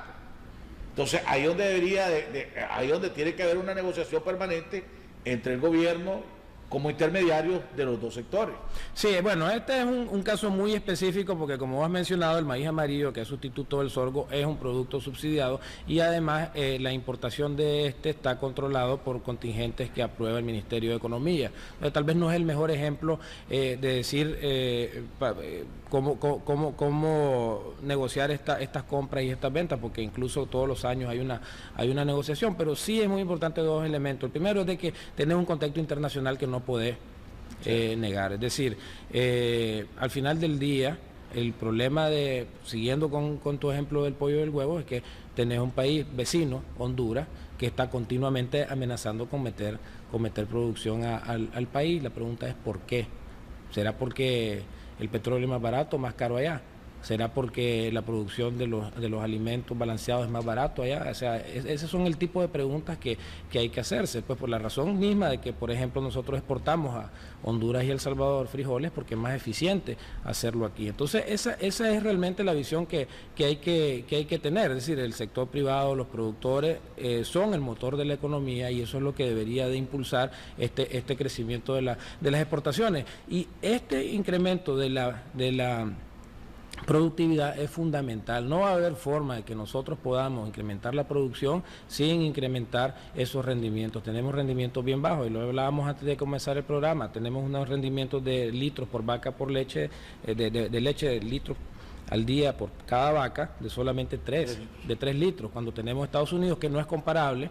Entonces ahí donde ahí donde tiene que haber una negociación permanente entre el gobierno como intermediarios de los dos sectores. Sí, bueno, este es un caso muy específico porque, como has mencionado, el maíz amarillo, que es sustituto del sorgo, es un producto subsidiado y además la importación de este está controlado por contingentes que aprueba el Ministerio de Economía. Tal vez no es el mejor ejemplo de decir cómo negociar estas compras y estas ventas, porque incluso todos los años hay una negociación, pero sí es muy importante dos elementos. El primero es de que tenemos un contexto internacional que no puede negar. Es decir, al final del día, el problema siguiendo con tu ejemplo del pollo y del huevo, es que tenés un país vecino, Honduras, que está continuamente amenazando con meter producción al país. La pregunta es ¿por qué? ¿Será porque el petróleo es más barato, más caro allá? ¿Será porque la producción de los alimentos balanceados es más barato allá? O sea, esos son el tipo de preguntas que hay que hacerse, pues por la razón misma de que, por ejemplo, nosotros exportamos a Honduras y El Salvador frijoles porque es más eficiente hacerlo aquí. Entonces, esa es realmente la visión que hay que tener. Es decir, el sector privado, los productores son el motor de la economía y eso es lo que debería de impulsar este crecimiento de las exportaciones. Y este incremento de la productividad es fundamental. No va a haber forma de que nosotros podamos incrementar la producción sin incrementar esos rendimientos. Tenemos rendimientos bien bajos y lo hablábamos antes de comenzar el programa. Tenemos unos rendimientos de litros por vaca por leche, de leche de litros al día por cada vaca de solamente 3 litros, cuando tenemos Estados Unidos, que no es comparable,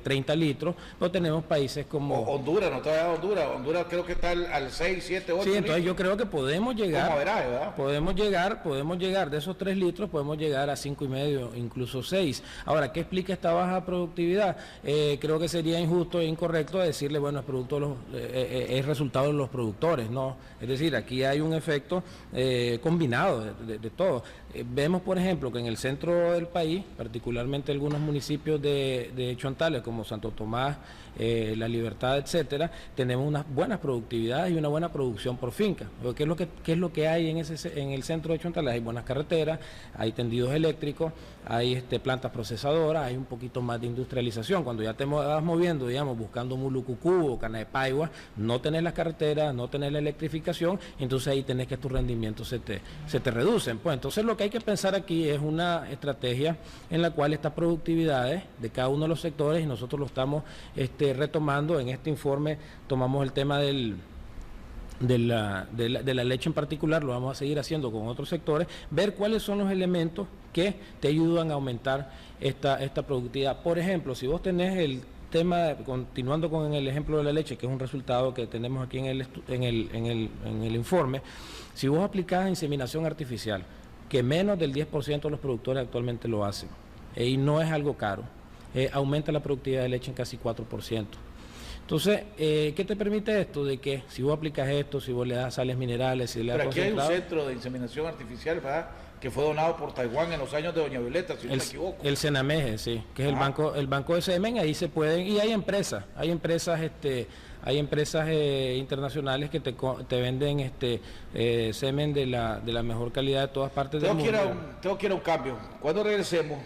30 litros, no tenemos países como Honduras, no está Honduras creo que está al 6, 7, 8 sí, entonces litros. yo creo que podemos llegar, ¿verdad? podemos llegar de esos 3 litros, podemos llegar a 5,5, incluso 6. Ahora, ¿qué explica esta baja productividad? Creo que sería injusto e incorrecto decirle, bueno, es resultado de los productores, no, es decir, aquí hay un efecto combinado de todo. Vemos, por ejemplo, que en el centro del país, particularmente algunos municipios de Chontales, como Santo Tomás, La Libertad, etcétera, tenemos unas buenas productividades y una buena producción por finca. ¿Qué es lo que hay en el centro de Chontales? Hay buenas carreteras, hay tendidos eléctricos, hay plantas procesadoras, hay un poquito más de industrialización. Cuando ya te vas moviendo, digamos, buscando Mulucucú o Canadepaigua, no tenés las carreteras, no tenés la electrificación, entonces ahí tenés que tus rendimientos se te reducen. Pues entonces lo que hay que pensar aquí es una estrategia en la cual estas productividades de cada uno de los sectores, y nosotros lo estamos retomando en este informe, tomamos el tema de la leche en particular, lo vamos a seguir haciendo con otros sectores, ver cuáles son los elementos que te ayudan a aumentar esta productividad. Por ejemplo, si vos tenés el tema, continuando con el ejemplo de la leche, que es un resultado que tenemos aquí en el informe, si vos aplicás inseminación artificial, que menos del 10% de los productores actualmente lo hacen, y no es algo caro, aumenta la productividad de leche en casi 4%. Entonces, ¿qué te permite esto? De que si vos aplicas esto, si vos le das sales minerales, si le das Pero aquí hay un centro de inseminación artificial, ¿verdad?, que fue donado por Taiwán en los años de Doña Violeta, si no me equivoco. El Senameje, sí, que es el banco de semen. Ahí se pueden, y hay empresas internacionales que te venden semen de la mejor calidad de todas partes del mundo. Tengo que ir a un cambio. Cuando regresemos,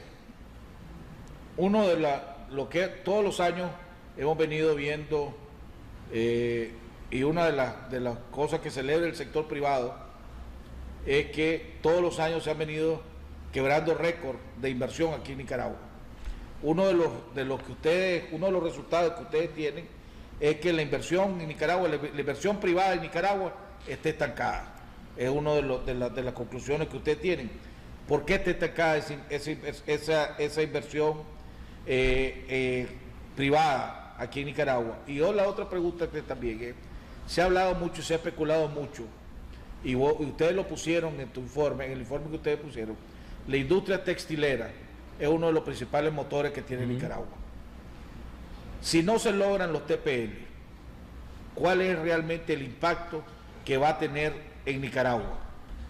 uno de lo que todos los años hemos venido viendo, y una de las cosas que celebra el sector privado es que todos los años se han venido quebrando récord de inversión aquí en Nicaragua. Uno de los resultados que ustedes tienen es que la inversión en Nicaragua, la inversión privada en Nicaragua está estancada. Es una de las conclusiones que ustedes tienen. ¿Por qué está estancada esa inversión privada aquí en Nicaragua? Y la otra pregunta que también es, se ha hablado mucho, se ha especulado mucho, y ustedes lo pusieron en tu informe, en el informe que ustedes pusieron, la industria textilera es uno de los principales motores que tiene Nicaragua. Si no se logran los TPL, ¿cuál es realmente el impacto que va a tener en Nicaragua?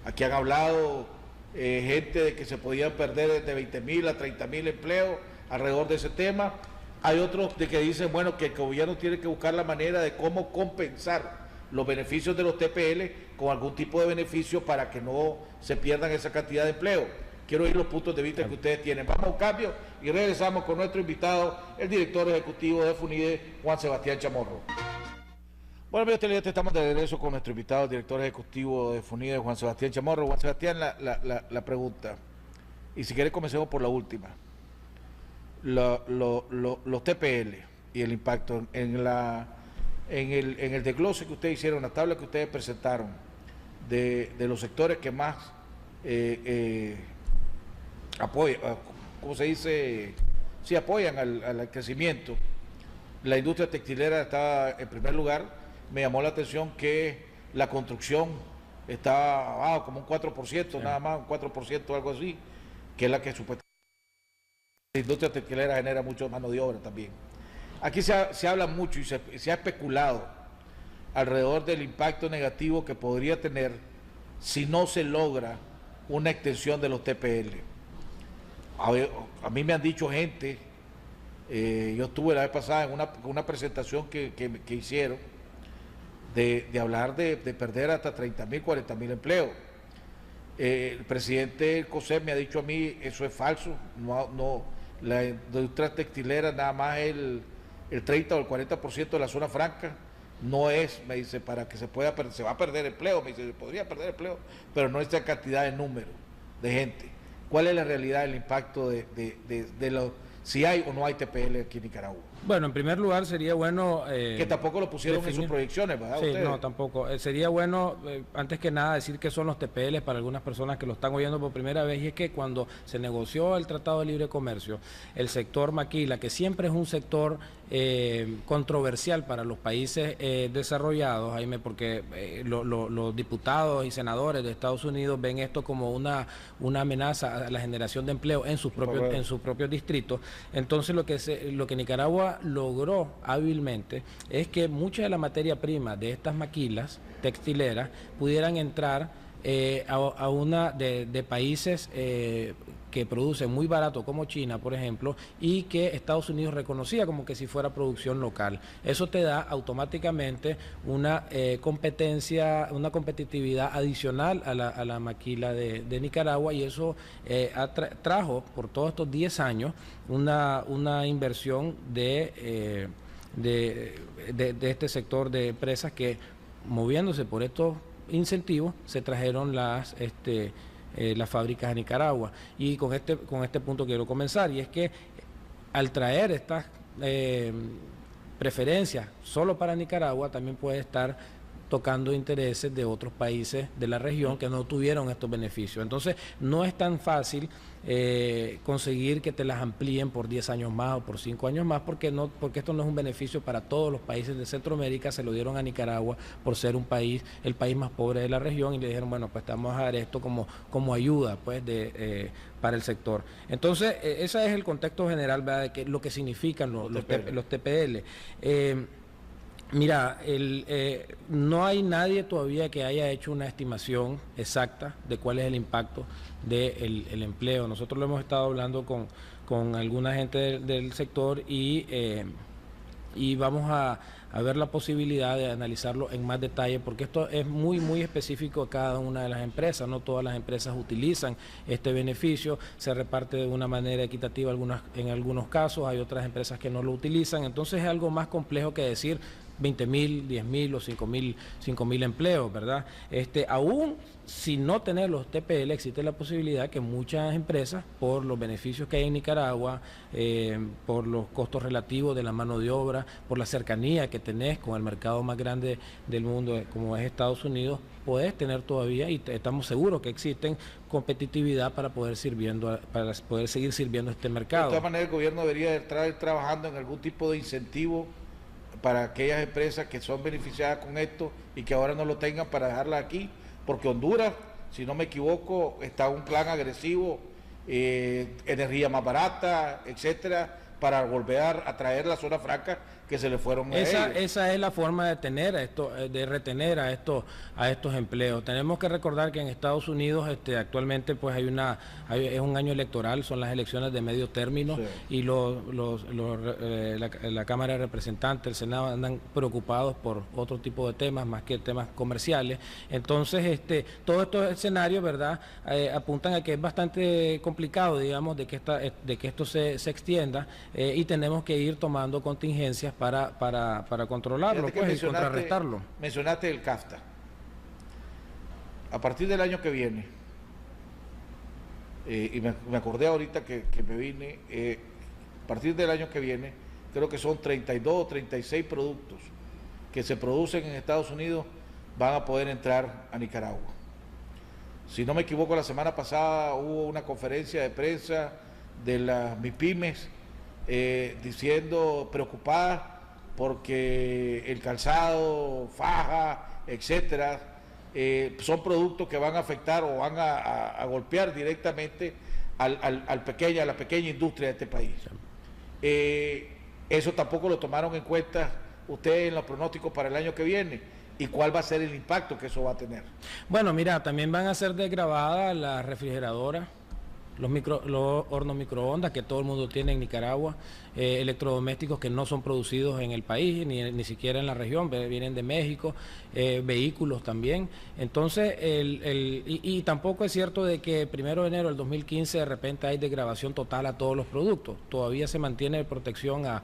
Aquí han hablado gente de que se podían perder desde 20,000 a 30,000 empleos alrededor de ese tema. Hay otros de que dicen, bueno, que el gobierno tiene que buscar la manera de cómo compensar los beneficios de los TPL con algún tipo de beneficio para que no se pierdan esa cantidad de empleo. Quiero oír los puntos de vista que ustedes tienen. Vamos a un cambio y regresamos con nuestro invitado, el director ejecutivo de FUNIDE, Juan Sebastián Chamorro. Bueno, amigos televidentes, estamos de regreso con nuestro invitado, el director ejecutivo de FUNIDE, Juan Sebastián Chamorro. Juan Sebastián, la pregunta, y si quiere comencemos por la última. Los TPL y el impacto en el desglose que ustedes hicieron, la tabla que ustedes presentaron de los sectores que más apoyan, ¿cómo se dice? Sí, apoyan al crecimiento. La industria textilera está en primer lugar. Me llamó la atención que la construcción está abajo como un 4%, sí, nada más un 4% o algo así, que es la que supuestamente la industria textilera genera mucho mano de obra también. Aquí se habla mucho y se ha especulado alrededor del impacto negativo que podría tener si no se logra una extensión de los TPL. A mí me han dicho gente, yo estuve la vez pasada en una presentación que hicieron, de hablar de perder hasta 30.000, 40.000 empleos. El presidente COSEP me ha dicho a mí, eso es falso, no, la industria textilera nada más el 30 o el 40% de la zona franca, no es, me dice, para que se pueda perder, se va a perder empleo, me dice, se podría perder empleo, pero no esta cantidad de número de gente. ¿Cuál es la realidad del impacto de los, si hay o no hay TPL aquí en Nicaragua? Bueno, en primer lugar sería bueno... que tampoco lo pusieron definir en sus proyecciones, ¿verdad? Sí, ustedes. No, tampoco. Sería bueno, antes que nada, decir qué son los TPL para algunas personas que lo están oyendo por primera vez, y es que cuando se negoció el Tratado de Libre Comercio, el sector maquila, que siempre es un sector controversial para los países desarrollados, Jaime, porque los diputados y senadores de Estados Unidos ven esto como una amenaza a la generación de empleo en sus propios distritos. Entonces lo que Nicaragua logró hábilmente es que mucha de la materia prima de estas maquilas textileras pudieran entrar a una de países que producen muy barato como China, por ejemplo, y que Estados Unidos reconocía como que si fuera producción local. Eso te da automáticamente una competencia, una competitividad adicional a la maquila de Nicaragua, y eso trajo por todos estos 10 años una inversión de este sector de empresas que, moviéndose por estos incentivos, se trajeron las fábricas a Nicaragua. Y con este punto quiero comenzar, y es que al traer estas preferencias solo para Nicaragua, también puede estar tocando intereses de otros países de la región que no tuvieron estos beneficios. Entonces, no es tan fácil conseguir que te las amplíen por 10 años más o por 5 años más, porque esto no es un beneficio para todos los países de Centroamérica. Se lo dieron a Nicaragua por ser el país más pobre de la región, y le dijeron, bueno, pues te vamos a dar esto como ayuda, pues, para el sector. Entonces, ese es el contexto general, ¿verdad?, de lo que significan los TPL. Mira, no hay nadie todavía que haya hecho una estimación exacta de cuál es el impacto del empleo. Nosotros lo hemos estado hablando con alguna gente del sector, y vamos a ver la posibilidad de analizarlo en más detalle, porque esto es muy, muy específico a cada una de las empresas. No todas las empresas utilizan este beneficio, se reparte de una manera equitativa en algunos casos, hay otras empresas que no lo utilizan. Entonces es algo más complejo que decir 20.000, 10.000 o 5.000 empleos, ¿verdad? Aún sin no tener los TPL, existe la posibilidad que muchas empresas, por los beneficios que hay en Nicaragua, por los costos relativos de la mano de obra, por la cercanía que tenés con el mercado más grande del mundo, como es Estados Unidos, podés tener todavía, y estamos seguros que existen, competitividad para poder seguir sirviendo este mercado. De todas maneras, el gobierno debería estar trabajando en algún tipo de incentivo para aquellas empresas que son beneficiadas con esto y que ahora no lo tengan, para dejarlas aquí, porque Honduras, si no me equivoco, está en un plan agresivo, energía más barata, etcétera, para volver a traer la zona franca, que se le fueron a Esa ellos. es la forma de tener de retener a estos empleos. Tenemos que recordar que en Estados Unidos actualmente pues es un año electoral, son las elecciones de medio término, Sí. y la Cámara de Representantes, el Senado andan preocupados por otro tipo de temas más que temas comerciales. Entonces, todos estos escenarios, ¿verdad?, apuntan a que es bastante complicado, digamos, de que esto se extienda, y tenemos que ir tomando contingencias para controlarlo, Fíjate que pues, y contrarrestarlo. mencionaste el CAFTA. A partir del año que viene, y me acordé ahorita que me vine, a partir del año que viene, creo que son 32 o 36 productos que se producen en Estados Unidos van a poder entrar a Nicaragua. Si no me equivoco, la semana pasada hubo una conferencia de prensa de las MIPYMES diciendo, preocupadas porque el calzado, faja, etcétera, son productos que van a afectar o van a golpear directamente a la pequeña industria de este país. Eso tampoco lo tomaron en cuenta ustedes en los pronósticos para el año que viene. ¿Y cuál va a ser el impacto que eso va a tener? Bueno, mira, también van a ser desgravadas las refrigeradoras, los hornos microondas que todo el mundo tiene en Nicaragua, electrodomésticos que no son producidos en el país, ni siquiera en la región, vienen de México, vehículos también. Entonces, y tampoco es cierto de que 1 de enero del 2015 de repente hay desgravación total a todos los productos. Todavía se mantiene protección a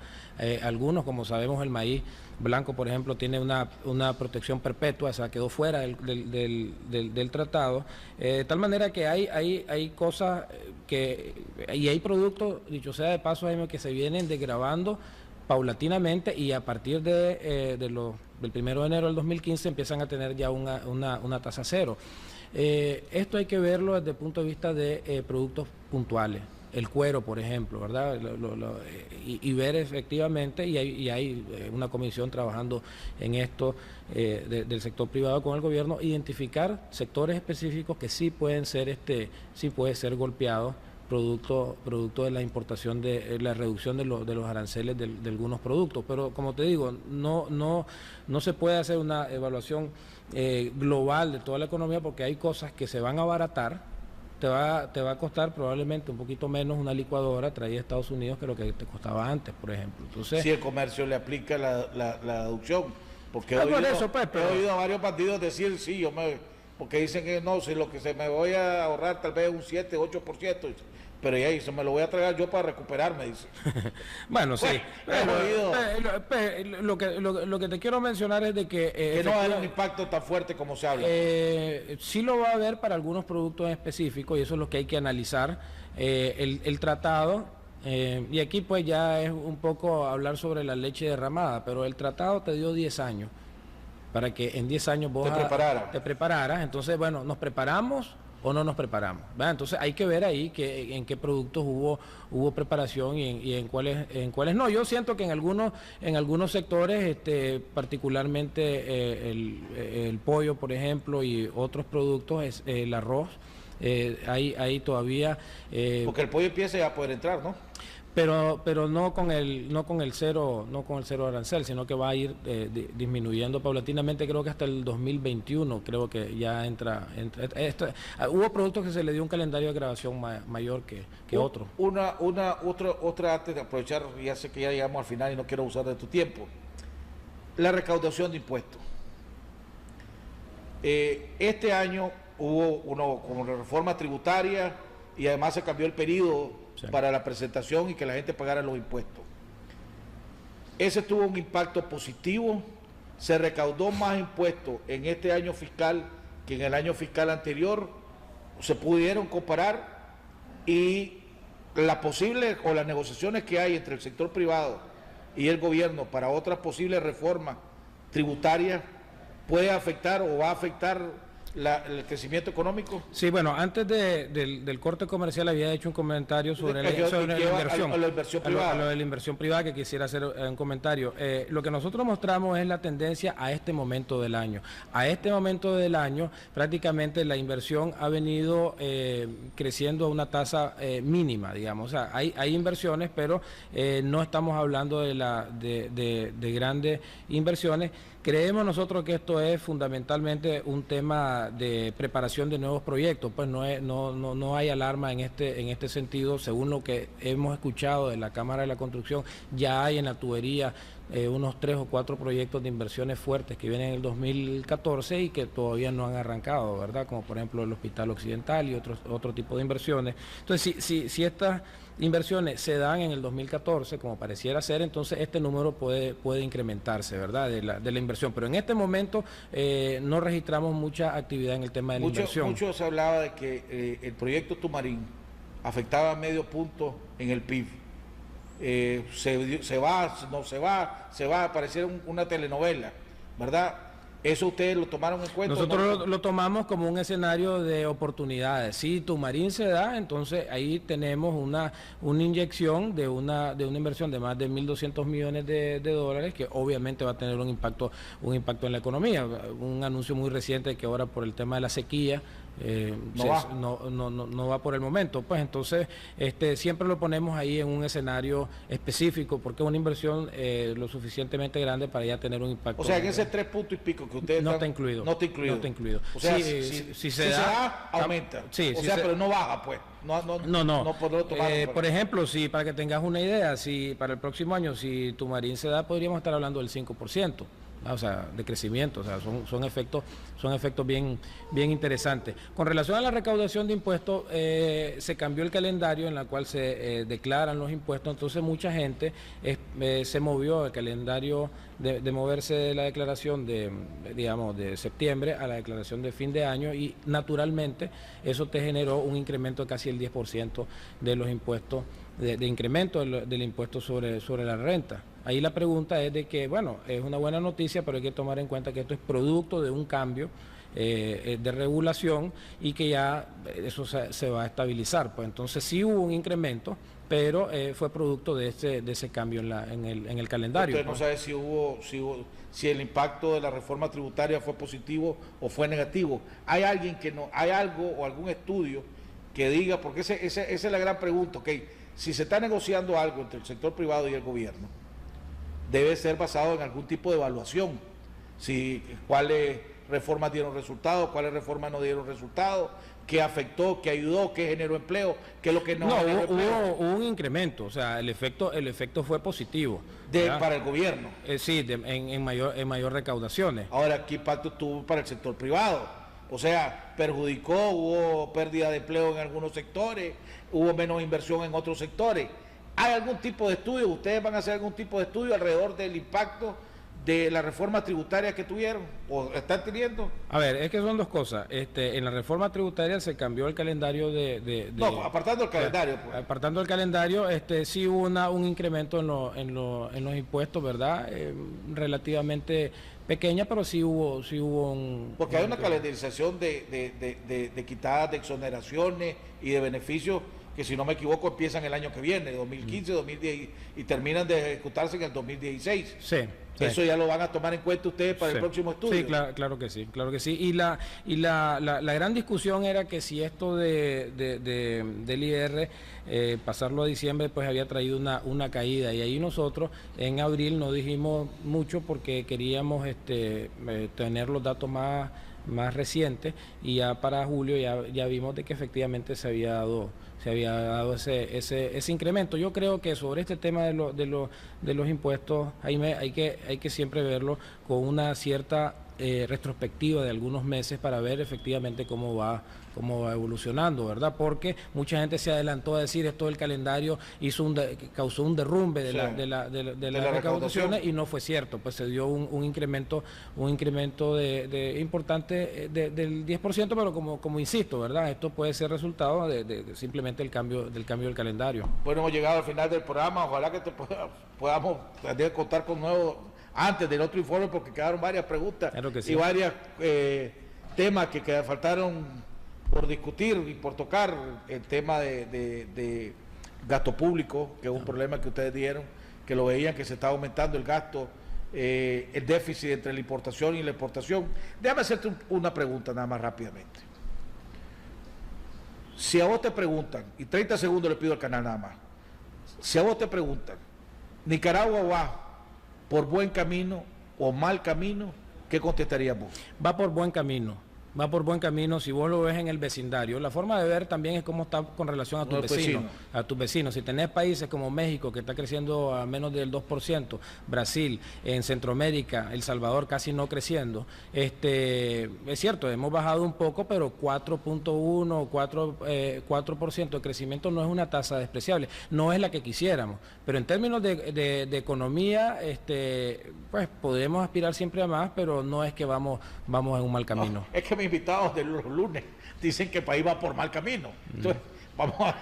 algunos, como sabemos el maíz blanco, por ejemplo, tiene una protección perpetua, o sea, quedó fuera del tratado, de tal manera que hay cosas y hay productos, dicho sea de paso, Jaime, que se vienen desgravando paulatinamente, y a partir del 1 de enero del 2015 empiezan a tener ya una tasa cero. Esto hay que verlo desde el punto de vista de productos puntuales. El cuero, por ejemplo, ¿verdad? Y ver efectivamente, y hay una comisión trabajando en esto del sector privado con el gobierno, identificar sectores específicos que sí pueden ser golpeados producto de la importación, de la reducción de los aranceles de algunos productos. Pero como te digo, no se puede hacer una evaluación global de toda la economía, porque hay cosas que se van a abaratar. Te va a costar probablemente un poquito menos una licuadora traída de Estados Unidos que lo que te costaba antes, por ejemplo. Entonces, si el comercio le aplica la deducción, porque he oído a varios bandidos decir, sí, porque dicen que no, si lo que se me voy a ahorrar tal vez un 7, 8%, pero ya eso me lo voy a tragar yo para recuperarme, dice. Bueno, sí. Lo que te quiero mencionar es de que no va a haber un impacto tan fuerte como se habla. Sí lo va a haber para algunos productos específicos, y eso es lo que hay que analizar. El tratado, y aquí pues ya es un poco hablar sobre la leche derramada, pero el tratado te dio 10 años para que en 10 años vos te prepararas. Entonces, bueno, nos preparamos o no nos preparamos, ¿verdad? Entonces hay que ver ahí en qué productos hubo preparación y en cuáles no. Yo siento que en algunos sectores, particularmente el pollo, por ejemplo, y otros productos, el arroz, hay todavía... porque el pollo empieza ya a poder entrar, ¿no? Pero no con el cero arancel, sino que va a ir disminuyendo paulatinamente. Creo que hasta el 2021 creo que ya entra hubo productos que se le dio un calendario de grabación mayor que otro. Otra antes de aprovechar, ya sé que ya llegamos al final y no quiero usar de tu tiempo. La recaudación de impuestos. Este año hubo como la reforma tributaria, y además se cambió el periodo para la presentación y que la gente pagara los impuestos. Ese tuvo un impacto positivo. Se recaudó más impuestos en este año fiscal que en el año fiscal anterior. Se pudieron comparar, y las posibles o las negociaciones que hay entre el sector privado y el gobierno para otras posibles reformas tributarias puede afectar o va a afectar el crecimiento económico? Sí, bueno, antes del corte comercial había hecho un comentario sobre la inversión. A la inversión privada. A lo de la inversión privada, que quisiera hacer un comentario. Lo que nosotros mostramos es la tendencia a este momento del año. A este momento del año, prácticamente la inversión ha venido creciendo a una tasa mínima, digamos. O sea, hay inversiones, pero no estamos hablando de grandes inversiones. Creemos nosotros que esto es fundamentalmente un tema de preparación de nuevos proyectos, pues no hay alarma en este sentido. Según lo que hemos escuchado de la Cámara de la Construcción, ya hay en la tubería unos 3 o 4 proyectos de inversiones fuertes que vienen en el 2014 y que todavía no han arrancado, ¿verdad? Como por ejemplo el Hospital Occidental y otro tipo de inversiones. Entonces, si estas inversiones se dan en el 2014, como pareciera ser, entonces este número puede incrementarse, ¿verdad? De la inversión. Pero en este momento no registramos mucha actividad en el tema de la inversión. Mucho se hablaba de que el proyecto Tumarín afectaba medio punto en el PIB. Se va a parecer una telenovela, ¿verdad? ¿Eso ustedes lo tomaron en cuenta? Nosotros lo tomamos como un escenario de oportunidades. Si Tumarín se da, entonces ahí tenemos una inyección de una inversión de más de 1.200 millones de dólares, que obviamente va a tener un impacto en la economía. Un anuncio muy reciente de que ahora por el tema de la sequía no va por el momento, pues entonces siempre lo ponemos ahí en un escenario específico porque es una inversión lo suficientemente grande para ya tener un impacto. O sea, en ese 3 puntos y pico que ustedes no está incluido. No está incluido. O sea, si se da, aumenta. Sí, o sea, pero no baja, pues. Por ejemplo, para que tengas una idea, si para el próximo año, si Tumarín se da, podríamos estar hablando del 5%. O sea, de crecimiento, o sea, son efectos bien interesantes. Con relación a la recaudación de impuestos, se cambió el calendario en el cual se declaran los impuestos, entonces mucha gente se movió el calendario de moverse de la declaración de septiembre a la declaración de fin de año y naturalmente eso te generó un incremento de casi el 10% de los impuestos, de incremento del impuesto sobre la renta. Ahí la pregunta es de que, bueno, es una buena noticia, pero hay que tomar en cuenta que esto es producto de un cambio de regulación y que ya eso se va a estabilizar. Pues entonces sí hubo un incremento, pero fue producto de ese cambio en el calendario. Usted no sabe si el impacto de la reforma tributaria fue positivo o fue negativo. ¿Hay algo o algún estudio que diga, porque esa es la gran pregunta, ok, si se está negociando algo entre el sector privado y el gobierno, debe ser basado en algún tipo de evaluación, cuáles reformas dieron resultados, cuáles reformas no dieron resultados, qué afectó, qué ayudó, qué generó empleo, qué es lo que no generó empleo. Hubo un incremento, o sea, el efecto fue positivo. Para el gobierno. En mayor recaudaciones. Ahora, ¿qué impacto tuvo para el sector privado? O sea, perjudicó, hubo pérdida de empleo en algunos sectores, hubo menos inversión en otros sectores. ¿Hay algún tipo de estudio? ¿Ustedes van a hacer algún tipo de estudio alrededor del impacto de la reforma tributaria que tuvieron o están teniendo? A ver, es que son dos cosas. En la reforma tributaria se cambió el calendario No, apartando el calendario. Pues. Apartando el calendario, sí hubo un incremento en los impuestos, ¿verdad? Relativamente pequeña, pero sí hubo un... Porque hay una calendarización de quitadas de exoneraciones y de beneficios que, si no me equivoco, empiezan el año que viene, 2015, 2010, y terminan de ejecutarse en el 2016. Sí. Eso ya lo van a tomar en cuenta ustedes para el próximo estudio. Sí, claro que sí. Y la gran discusión era que si esto del IR, pasarlo a diciembre, pues había traído una caída. Y ahí nosotros en abril no dijimos mucho porque queríamos tener los datos más recientes, y ya para julio ya vimos de que efectivamente se había dado ese incremento. Yo creo que sobre este tema de los impuestos, Jaime, hay que siempre verlo con una cierta retrospectiva de algunos meses para ver efectivamente cómo va evolucionando, ¿verdad? Porque mucha gente se adelantó a decir esto del calendario causó un derrumbe de las recaudaciones, y no fue cierto, pues se dio un incremento importante del 10%, pero como insisto, ¿verdad? Esto puede ser resultado de simplemente del cambio del calendario. Bueno, hemos llegado al final del programa, ojalá que podamos contar con nuevo antes del otro informe, porque quedaron varias preguntas, claro que sí, y varias temas que faltaron por discutir y por tocar, el tema de gasto público, que es un problema que ustedes dieron, que lo veían que se estaba aumentando el gasto, el déficit entre la importación y la exportación. Déjame hacerte una pregunta nada más rápidamente. Si a vos te preguntan, y 30 segundos le pido al canal nada más, si a vos te preguntan, ¿Nicaragua va por buen camino o mal camino? ¿Qué contestarías vos? Va por buen camino. Va por buen camino si vos lo ves en el vecindario. La forma de ver también es cómo está con relación a tus vecinos. A tus vecinos. Si tenés países como México, que está creciendo a menos del 2%, Brasil, en Centroamérica, El Salvador casi no creciendo, es cierto, hemos bajado un poco, pero 4.1 o 4% de crecimiento no es una tasa despreciable. No es la que quisiéramos, pero en términos de economía, pues podemos aspirar siempre a más, pero no es que vamos en un mal camino. No, es que mis invitados de los lunes dicen que el país va por mal camino. Entonces, vamos a...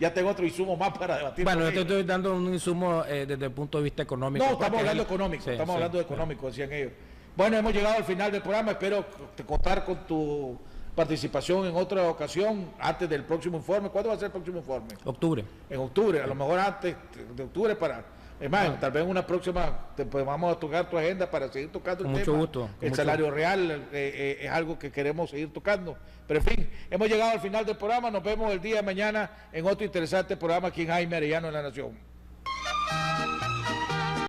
ya tengo otro insumo más para debatir. Bueno, yo te estoy dando un insumo desde el punto de vista económico. No, estamos hablando económico, sí, estamos hablando de económico, decían ellos. Bueno, hemos llegado al final del programa, espero contar con tu participación en otra ocasión, antes del próximo informe. ¿Cuándo va a ser el próximo informe? Octubre. En octubre, a lo mejor antes de octubre es más, tal vez en una próxima vamos a tocar tu agenda para seguir tocando el tema. Mucho gusto. El salario real es algo que queremos seguir tocando. Pero en fin, hemos llegado al final del programa. Nos vemos el día de mañana en otro interesante programa aquí en Jaime Arellano en La Nación.